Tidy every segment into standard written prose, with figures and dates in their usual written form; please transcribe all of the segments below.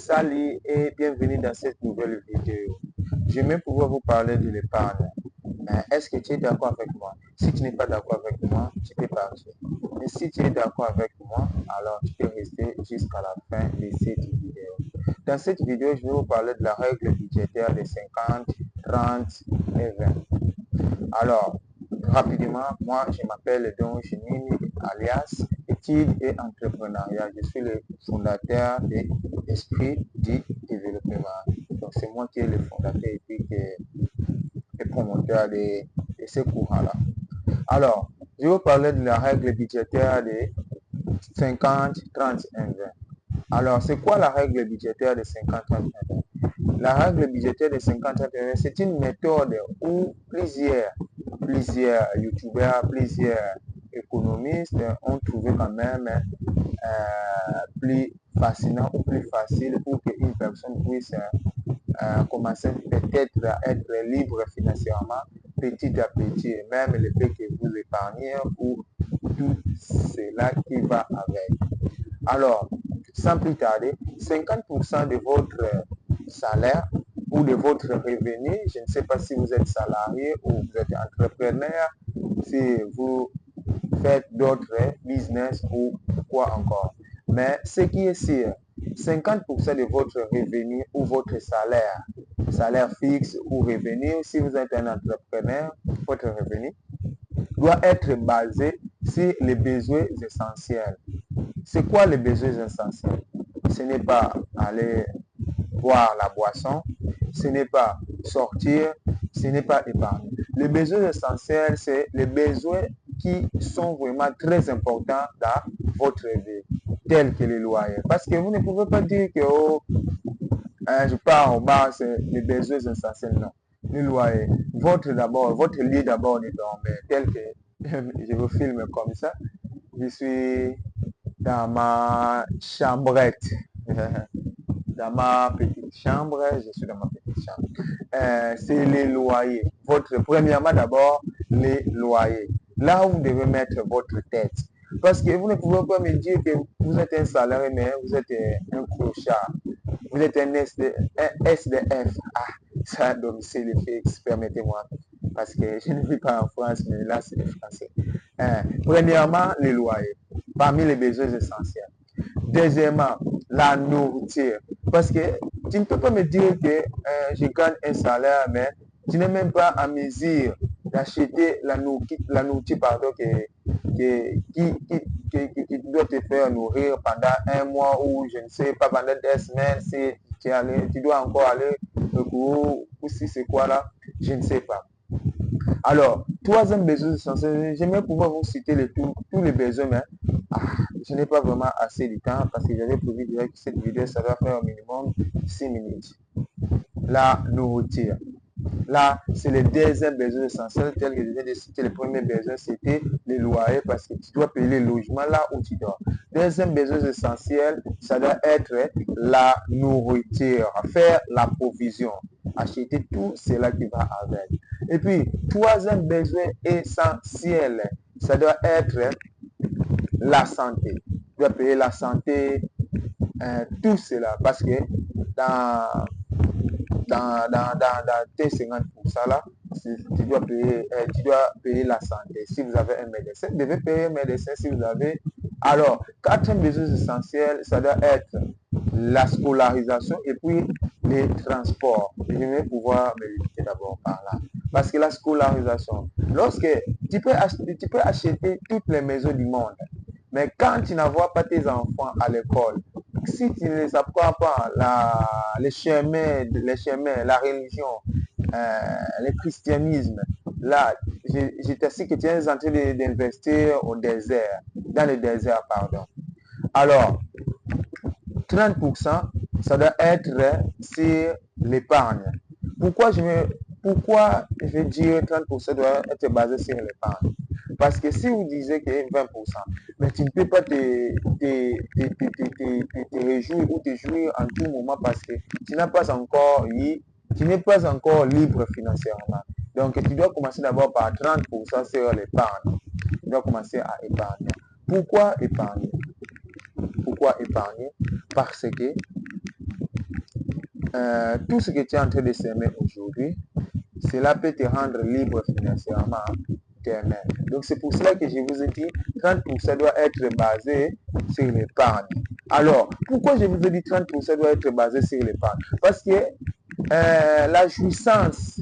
Salut et bienvenue dans cette nouvelle vidéo. J'aimerais pouvoir vous parler de l'épargne. Mais est-ce que tu es d'accord avec moi? Si tu n'es pas d'accord avec moi, tu peux partir. Mais si tu es d'accord avec moi, alors tu peux rester jusqu'à la fin de cette vidéo. Dans cette vidéo, je vais vous parler de la règle budgétaire des 50, 30 et 20. Alors, rapidement, moi, je m'appelle Don Chenini, alias Études et Entrepreneuriat. Je suis le fondateur de l'Esprit du Développement. Donc, c'est moi qui est le fondateur et puis le promoteur de ce courant-là. Alors, je vais vous parler de la règle budgétaire des 50, 30 et 20. Alors, c'est quoi la règle budgétaire des 50, 30 et 20? La règle budgétaire des 50, 30 et 20, c'est une méthode où plusieurs youtubeurs, plusieurs économistes ont trouvé quand même plus fascinant ou plus facile pour qu'une personne puisse commencer peut-être à être libre financièrement petit à petit, et même le fait que vous épargnez ou tout cela qui va avec. Alors, sans plus tarder, 50% de votre salaire ou de votre revenu, je ne sais pas si vous êtes salarié ou vous êtes entrepreneur, si vous faites d'autres business ou quoi encore. Mais ce qui est sûr, 50% de votre revenu ou votre salaire fixe ou revenu, si vous êtes un entrepreneur, votre revenu doit être basé sur les besoins essentiels. C'est quoi les besoins essentiels? Ce n'est pas aller boire la boisson, ce n'est pas sortir, ce n'est pas épargner. Les besoins essentiels, c'est les besoins qui sont vraiment très importants dans votre vie, tels que les loyers. Parce que vous ne pouvez pas dire que je pars au bar, c'est les besoins essentiels, non. Les loyers, votre lit d'abord de dormir, tel que je vous filme comme ça. Je suis dans ma chambrette. Dans ma petite chambre, je suis dans ma petite chambre. C'est les loyers. Premièrement, d'abord, les loyers. Là où vous devez mettre votre tête. Parce que vous ne pouvez pas me dire que vous êtes un salarié, mais vous êtes un clochard. Vous êtes un SDF. Ah, ça, domicile fixe, permettez-moi. Parce que je ne vis pas en France, mais là, c'est le français. Premièrement, les loyers. Parmi les besoins essentiels. Deuxièmement, la nourriture. Parce que tu ne peux pas me dire que je gagne un salaire, mais tu n'es même pas en mesure d'acheter la nourriture qui doit te faire nourrir pendant un mois ou je ne sais pas, pendant 2 semaines. Si tu dois encore aller au cours ou si c'est quoi là, je ne sais pas. Alors, troisième besoin essentiel, j'aimerais pouvoir vous citer tous les besoins, mais je n'ai pas vraiment assez de temps parce que j'avais prévu que cette vidéo, ça doit faire au minimum 6 minutes. La nourriture. Là, c'est le deuxième besoin essentiel, tel que je viens de citer. Le premier besoin, c'était les loyers parce que tu dois payer le logement là où tu dors. Deuxième besoin essentiel, ça doit être la nourriture, faire la provision, acheter tout cela qui va avec. Et puis, troisième besoin essentiel, ça doit être la santé. Tu dois payer la santé, tout cela, parce que dans tes 50% là, tu dois payer la santé. Si vous avez un médecin, vous devez payer un médecin si vous avez. Alors, quatrième besoin essentiel, ça doit être la scolarisation et puis les transports. Je vais pouvoir me limiter d'abord par là. Parce que la scolarisation, lorsque tu peux acheter toutes les maisons du monde, mais quand tu n'envoies pas tes enfants à l'école, si tu ne les apprends pas les chemins, la religion, le christianisme, là, je t'assure que tu es en train d'investir dans le désert, pardon. Alors, 30%, ça doit être sur l'épargne. Pourquoi je vais dire 30% doit être basé sur l'épargne? Parce que si vous disiez que 20%, mais tu ne peux pas te réjouir ou te jouir en tout moment parce que tu n'es pas encore libre financièrement. Donc, tu dois commencer d'abord par 30% sur l'épargne. Tu dois commencer à épargner. Pourquoi épargner? Pourquoi épargner? Parce que tout ce que tu es en train de s'aimer aujourd'hui, cela peut te rendre libre financièrement demain. Donc c'est pour cela que je vous ai dit 30% doit être basé sur l'épargne. Alors, pourquoi je vous ai dit 30% doit être basé sur l'épargne? Parce que la jouissance,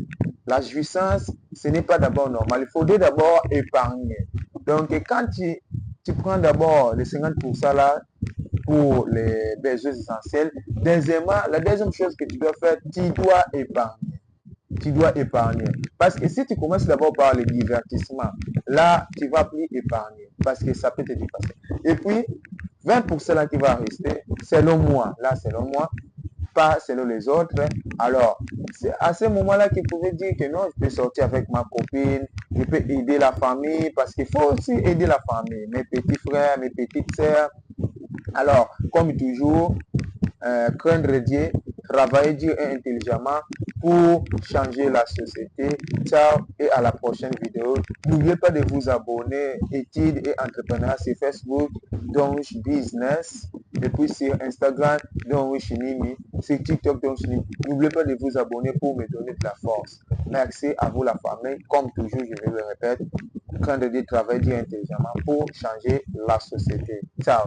ce n'est pas d'abord normal. Il faudrait d'abord épargner. Donc, quand tu prends d'abord les 50% là pour les besoins essentiels, deuxièmement, la deuxième chose que tu dois faire, tu dois épargner. Tu dois épargner. Parce que si tu commences d'abord par le divertissement, là, tu ne vas plus épargner parce que ça peut te dépasser. Et puis, 20% là qui va rester, selon moi, pas selon les autres. Alors, c'est à ce moment-là qu'il pouvait dire que non, je peux sortir avec ma copine, je peux aider la famille, parce qu'il faut aussi aider la famille, mes petits frères, mes petites sœurs. Alors, comme toujours, craindre Dieu, travailler dur et intelligemment pour changer la société. Ciao et à la prochaine vidéo. N'oubliez pas de vous abonner, études et entrepreneurs sur Facebook, Donch Business, et puis sur Instagram, Donch Nimi, sur TikTok, Donch Nimi. N'oubliez pas de vous abonner pour me donner de la force. Merci à vous la famille. Comme toujours, je vais le répéter, craindre Dieu, travailler dur et intelligemment pour changer la société. Ciao.